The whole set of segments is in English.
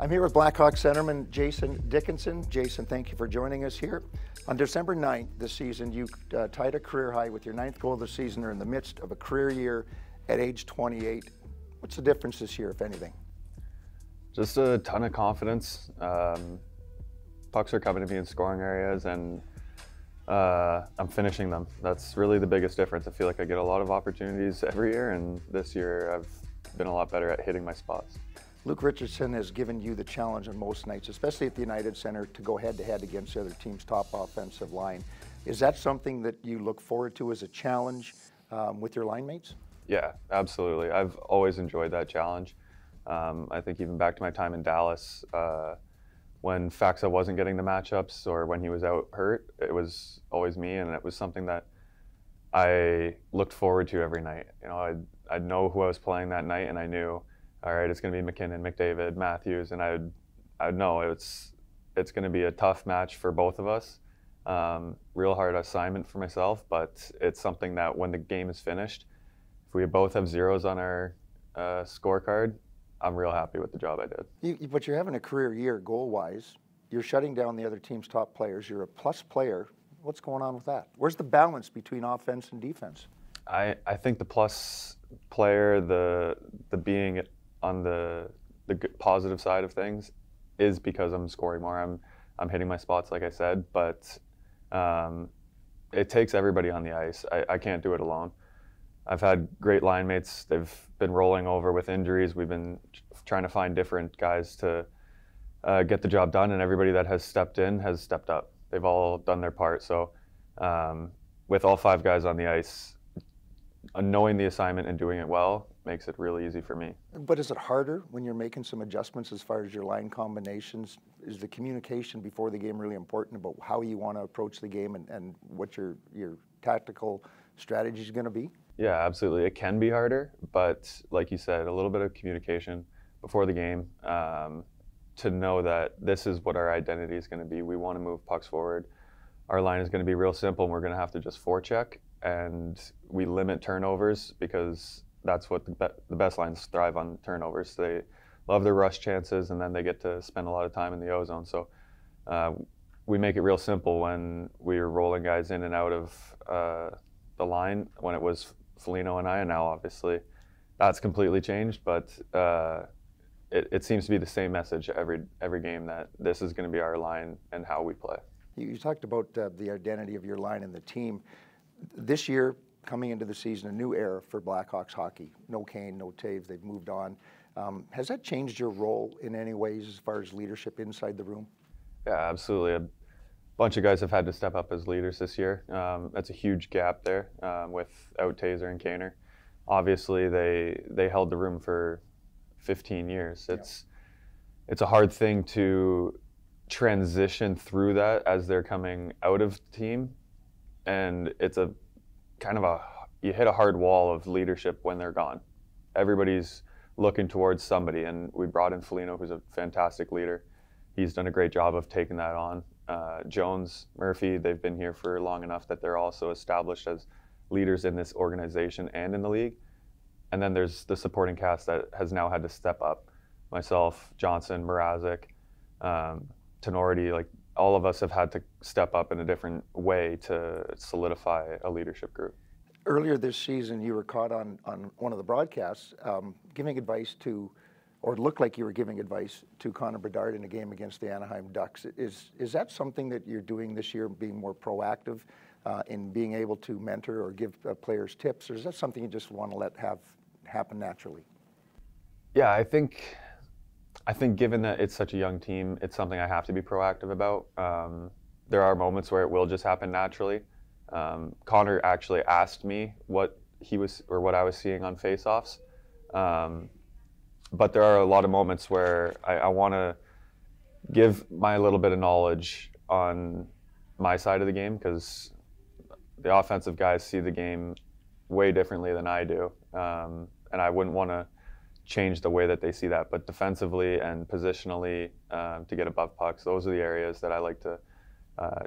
I'm here with Blackhawks centerman Jason Dickinson. Jason, thank you for joining us here. On December 9th this season, you tied a career high with your 9th goal of the season in the midst of a career year at age 28. What's the difference this year, if anything? Just a ton of confidence. Pucks are coming to me in scoring areas, and I'm finishing them. That's really the biggest difference. I feel like I get a lot of opportunities every year, and this year I've been a lot better at hitting my spots. Luke Richardson has given you the challenge on most nights, especially at the United Center, to go head-to-head against the other team's top offensive line. Is that something that you look forward to as a challenge with your line mates? Yeah, absolutely. I've always enjoyed that challenge. I think even back to my time in Dallas, when Faxa wasn't getting the matchups or when he was out hurt, it was always me, and it was something that I looked forward to every night. You know, I'd know who I was playing that night, and I knew, all right, it's going to be McKinnon, McDavid, Matthews, and I'd know it's going to be a tough match for both of us. Real hard assignment for myself, but it's something that when the game is finished, if we both have zeros on our scorecard, I'm real happy with the job I did. But you're having a career year goal-wise. You're shutting down the other team's top players. You're a plus player. What's going on with that? Where's the balance between offense and defense? I think the plus player, the being on the positive side of things, is because I'm scoring more. I'm hitting my spots, like I said, but it takes everybody on the ice. I can't do it alone. I've had great line mates. They've been rolling over with injuries. We've been trying to find different guys to get the job done, and everybody that has stepped in has stepped up. They've all done their part. So with all 5 guys on the ice, knowing the assignment and doing it well makes it really easy for me. But is it harder when you're making some adjustments as far as your line combinations? Is the communication before the game really important about how you want to approach the game and what your tactical strategy is going to be? Yeah, absolutely. It can be harder, but like you said, a little bit of communication before the game to know that this is what our identity is going to be. We want to move pucks forward. Our line is going to be real simple, and we're going to have to just forecheck, and we limit turnovers because that's what the best lines thrive on, turnovers. They love their rush chances, and then they get to spend a lot of time in the O-zone. So we make it real simple when we're rolling guys in and out of the line when it was Foligno and I, and now obviously that's completely changed, but it seems to be the same message every game, that this is going to be our line and how we play. You talked about the identity of your line and the team. This year, coming into the season, a new era for Blackhawks hockey. No Kane, no Taves, they've moved on. Has that changed your role in any ways as far as leadership inside the room? Yeah, absolutely. A bunch of guys have had to step up as leaders this year. That's a huge gap there without Taser and Kaner. Obviously, they held the room for 15 years. It's a hard thing to transition through that as they're coming out of the team, and it's a kind of you hit a hard wall of leadership when they're gone. Everybody's looking towards somebody, and we brought in Foligno, who's a fantastic leader. He's done a great job of taking that on. Jones, Murphy, they've been here for long enough that they're also established as leaders in this organization and in the league. And then there's the supporting cast that has now had to step up. Myself, Johnson, Mrazek, Tenority, like all of us have had to step up in a different way to solidify a leadership group. Earlier this season, you were caught on one of the broadcasts giving advice to, or it looked like you were giving advice to Connor Bedard in a game against the Anaheim Ducks. Is that something that you're doing this year, being more proactive in being able to mentor or give players tips, or is that something you just want to let happen naturally? Yeah, I think given that it's such a young team, it's something I have to be proactive about. There are moments where it will just happen naturally. Connor actually asked me what I was seeing on faceoffs. But there are a lot of moments where I want to give my little bit of knowledge on my side of the game, because the offensive guys see the game way differently than I do. And I wouldn't want to change the way that they see that. But defensively and positionally, to get above pucks, those are the areas that I like to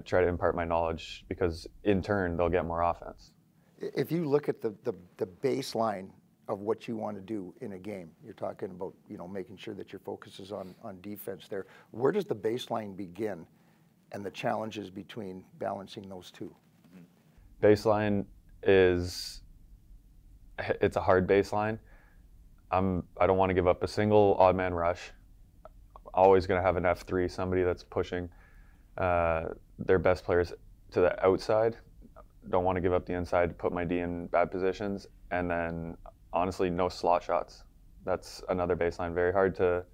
try to impart my knowledge, because in turn, they'll get more offense. If you look at the baseline of what you want to do in a game. You're talking about, making sure that your focus is on defense there. Where does the baseline begin and the challenges between balancing those two? Baseline it's a hard baseline. I don't want to give up a single odd man rush. Always going to have an F3, somebody that's pushing their best players to the outside. Don't want to give up the inside to put my D in bad positions. And then, honestly, no slot shots. That's another baseline. Very hard to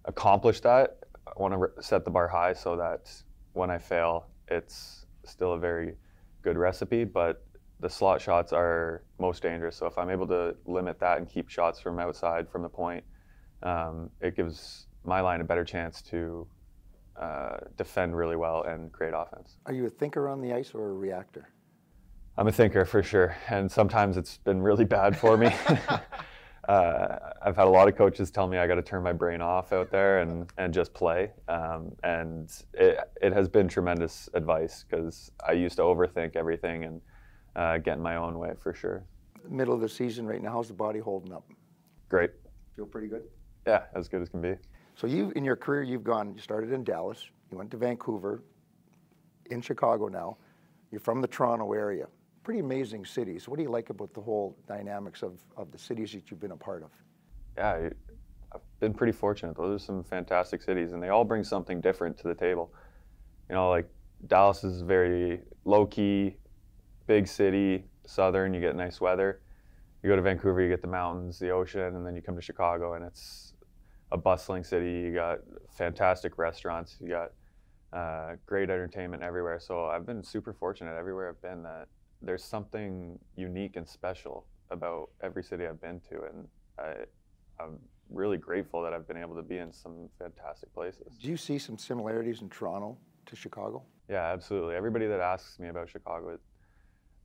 accomplish that. I want to set the bar high so that when I fail, it's still a very good recipe, but the slot shots are most dangerous. So if I'm able to limit that and keep shots from outside, from the point, it gives my line a better chance to defend really well and create offense. Are you a thinker on the ice or a reactor? I'm a thinker for sure, and sometimes it's been really bad for me. I've had a lot of coaches tell me I got to turn my brain off out there and just play, and it has been tremendous advice because I used to overthink everything and get in my own way for sure. Middle of the season right now, how's the body holding up? Great. Feel pretty good? Yeah, as good as can be. So you, in your career, you started in Dallas, you went to Vancouver, in Chicago now, you're from the Toronto area. Pretty amazing cities. What do you like about the whole dynamics of the cities that you've been a part of? Yeah, I've been pretty fortunate. Those are some fantastic cities, and they all bring something different to the table. Like Dallas is very low-key, big city, southern, you get nice weather. You go to Vancouver, you get the mountains, the ocean, and then you come to Chicago, and it's a bustling city. You got fantastic restaurants, you got great entertainment everywhere. So I've been super fortunate everywhere I've been that there's something unique and special about every city I've been to, and I'm really grateful that I've been able to be in some fantastic places. Do you see some similarities in Toronto to Chicago? Yeah, absolutely. Everybody that asks me about Chicago,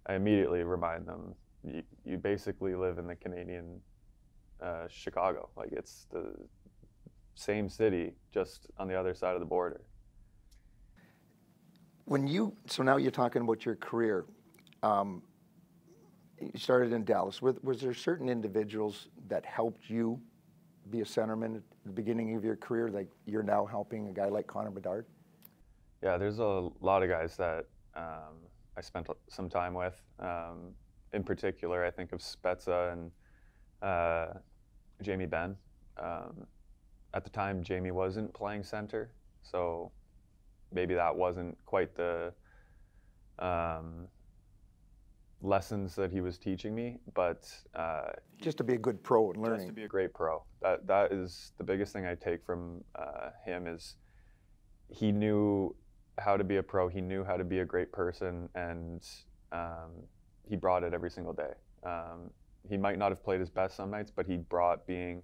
I immediately remind them, you basically live in the Canadian Chicago. Like, it's the same city, just on the other side of the border. So now you're talking about your career. You started in Dallas. Was there certain individuals that helped you be a centerman at the beginning of your career, like you're now helping a guy like Connor Bedard? Yeah, there's a lot of guys that I spent some time with. In particular, I think of Spezza and Jamie Benn. At the time, Jamie wasn't playing center, so maybe that wasn't quite the lessons that he was teaching me, but just to be a good pro and learning. Just to be a great pro. That is the biggest thing I take from him is he knew how to be a pro. He knew how to be a great person, and he brought it every single day. He might not have played his best some nights, but he brought being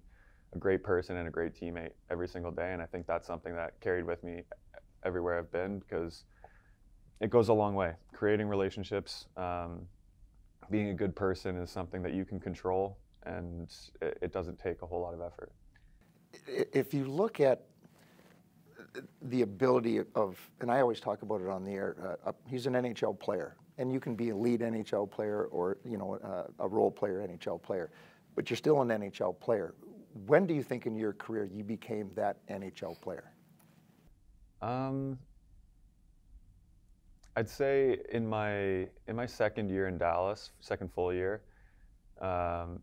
a great person and a great teammate every single day, and I think that's something that carried with me everywhere I've been because it goes a long way. Creating relationships, being a good person is something that you can control, and it doesn't take a whole lot of effort. If you look at the ability of, and I always talk about it on the air, he's an NHL player, and you can be a lead NHL player or a role player NHL player, but you're still an NHL player. When do you think in your career you became that NHL player? I'd say in my second year in Dallas, second full year,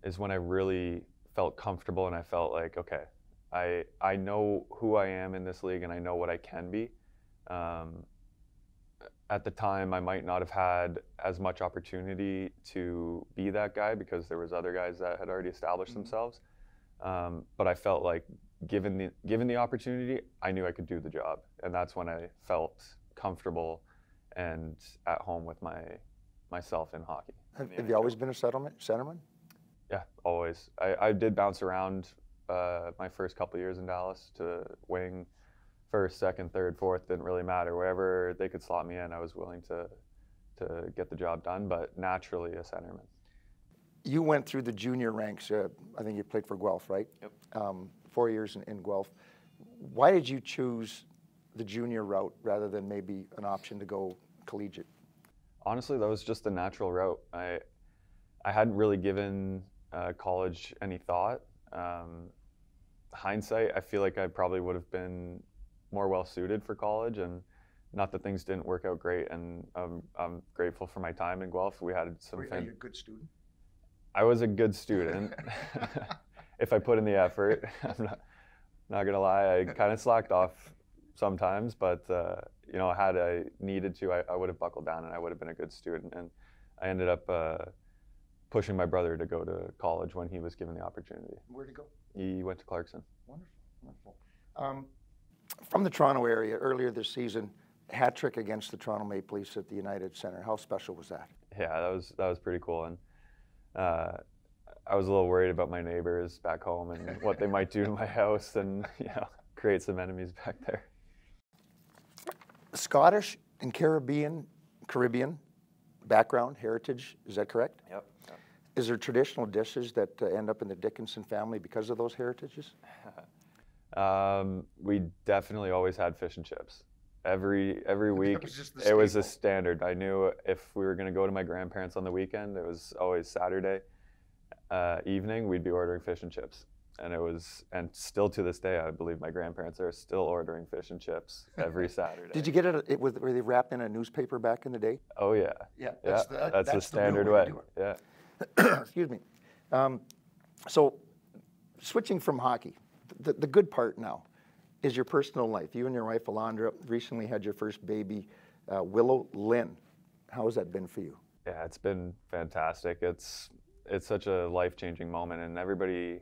is when I really felt comfortable and I felt like, okay, I know who I am in this league and I know what I can be. At the time, I might not have had as much opportunity to be that guy because there was other guys that had already established themselves. But I felt like given the opportunity, I knew I could do the job, and that's when I felt comfortable and at home with myself in hockey. Have you always been a centerman? Yeah, always. I did bounce around my first couple years in Dallas to wing, first, second, third, fourth, didn't really matter. Wherever they could slot me in, I was willing to get the job done, but naturally a centerman. You went through the junior ranks. I think you played for Guelph, right? Yep. 4 years in Guelph. Why did you choose the junior route rather than maybe an option to go collegiate? Honestly, that was just a natural route. I hadn't really given college any thought. Hindsight, I feel like I probably would have been more well suited for college, and not that things didn't work out great. And I'm grateful for my time in Guelph. We had some. Are you a good student? I was a good student. If I put in the effort. I'm not gonna lie, I kind of slacked off sometimes, but had I needed to, I would have buckled down and I would have been a good student. And I ended up pushing my brother to go to college when he was given the opportunity. Where'd he go? He went to Clarkson. Wonderful. From the Toronto area, earlier this season, hat trick against the Toronto Maple Leafs at the United Center. How special was that? Yeah, that was pretty cool. And I was a little worried about my neighbors back home and what they might do to my house, and create some enemies back there. Scottish and Caribbean background, heritage, is that correct? Yep. Is there traditional dishes that end up in the Dickinson family because of those heritages? We definitely always had fish and chips. Every week, it was a standard. I knew if we were going to go to my grandparents on the weekend, it was always Saturday evening, we'd be ordering fish and chips. And still to this day, I believe my grandparents are still ordering fish and chips every Saturday. Did you get it? Were they wrapped in a newspaper back in the day? Oh yeah. Yeah. That's the standard way. Yeah. Excuse me. So, switching from hockey, the good part now is your personal life. You and your wife Alondra recently had your first baby, Willow Lynn. How has that been for you? Yeah, it's been fantastic. It's such a life-changing moment, and everybody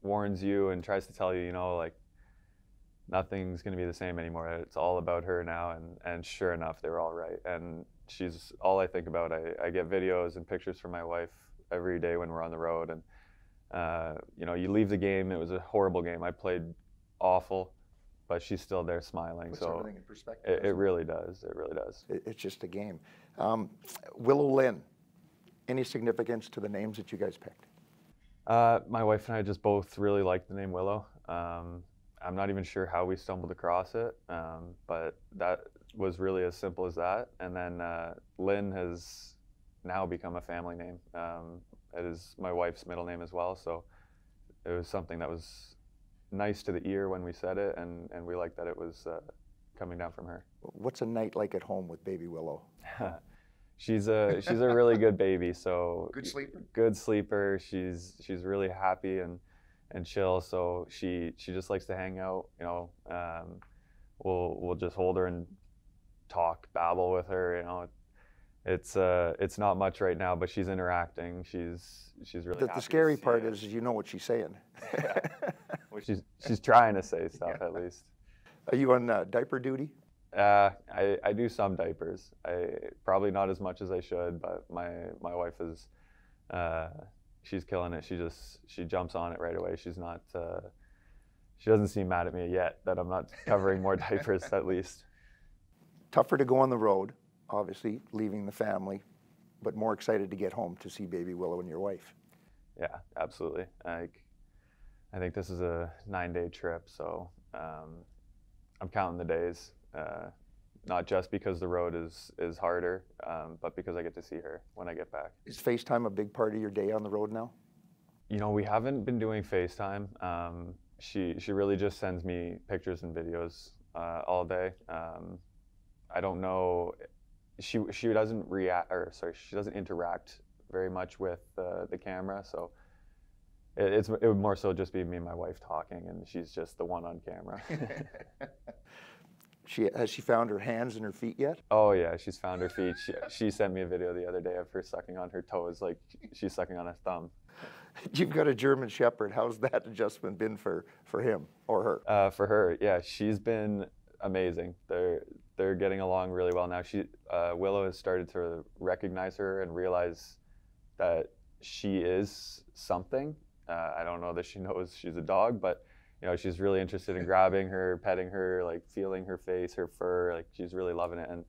warns you and tries to tell you, like, nothing's going to be the same anymore. It's all about her now, and sure enough, they were all right. And she's all I think about. I get videos and pictures from my wife every day when we're on the road, and you leave the game. It was a horrible game. I played awful, but she's still there smiling. Puts so everything in perspective. It really does. It really does. It's just a game. Willow Lynn, any significance to the names that you guys picked? My wife and I just both really like the name Willow. I'm not even sure how we stumbled across it, but that was really as simple as that. And then Lynn has now become a family name. It is my wife's middle name as well, so it was something that was nice to the ear when we said it, and we liked that it was coming down from her. What's a night like at home with baby Willow? She's a really good baby. So good sleeper. Good sleeper. She's really happy and chill. So she just likes to hang out. We'll just hold her and talk, babble with her. It's not much right now, but she's interacting. She's really happy. The scary part is you know what she's saying. Yeah. Well, she's trying to say stuff at least. Are you on diaper duty? I do some diapers. Probably not as much as I should, but my wife is she's killing it. She jumps on it right away. She's not she doesn't seem mad at me yet that I'm not covering more diapers at least. Tougher to go on the road, obviously leaving the family, but more excited to get home to see baby Willow and your wife. Yeah, absolutely. I think this is a 9-day trip, so I'm counting the days. Not just because the road is harder, but because I get to see her when I get back. Is FaceTime a big part of your day on the road now? We haven't been doing FaceTime. She really just sends me pictures and videos all day. I don't know. She doesn't she doesn't interact very much with the camera, so it would more so just be me and my wife talking, and she's just the one on camera. Has she found her hands and her feet yet? Oh yeah, she's found her feet. She sent me a video the other day of her sucking on her toes like she's sucking on a thumb. You've got a German Shepherd. How's that adjustment been for him or her? For her, yeah, she's been amazing. They're getting along really well now. Willow has started to recognize her and realize that she is something. I don't know that she knows she's a dog, but she's really interested in grabbing her, petting her, like feeling her face, her fur. Like she's really loving it. And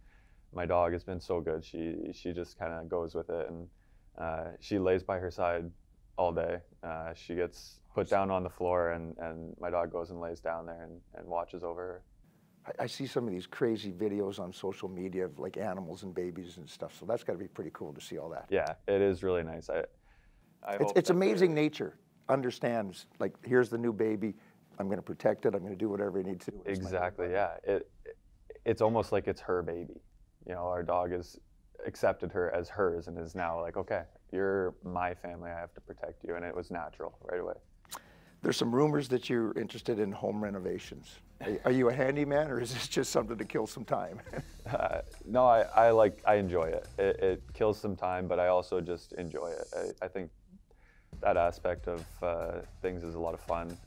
my dog has been so good. She just kind of goes with it, and she lays by her side all day. She gets put down on the floor, and my dog goes and lays down there and watches over her. I see some of these crazy videos on social media of like animals and babies and stuff. So that's got to be pretty cool to see all that. Yeah, it is really nice. It's amazing nature understands, like, here's the new baby, I'm going to protect it, I'm going to do whatever it needs to do. Exactly, yeah. It's almost like it's her baby. You know, our dog has accepted her as hers and is now like, okay, you're my family, I have to protect you, and it was natural right away. There's some rumors that you're interested in home renovations. Are you a handyman, or is this just something to kill some time? No, I enjoy it. It kills some time, but I also just enjoy it. I think that aspect of things is a lot of fun.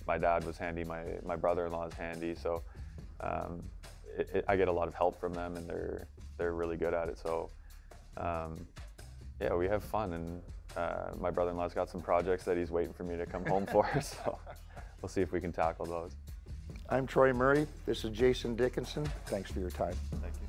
My dad was handy, my brother-in-law is handy, so I get a lot of help from them, and they're really good at it. So yeah, we have fun, and my brother-in-law's got some projects that he's waiting for me to come home for, so we'll see if we can tackle those. I'm Troy Murray. This is Jason Dickinson. Thanks for your time. Thank you.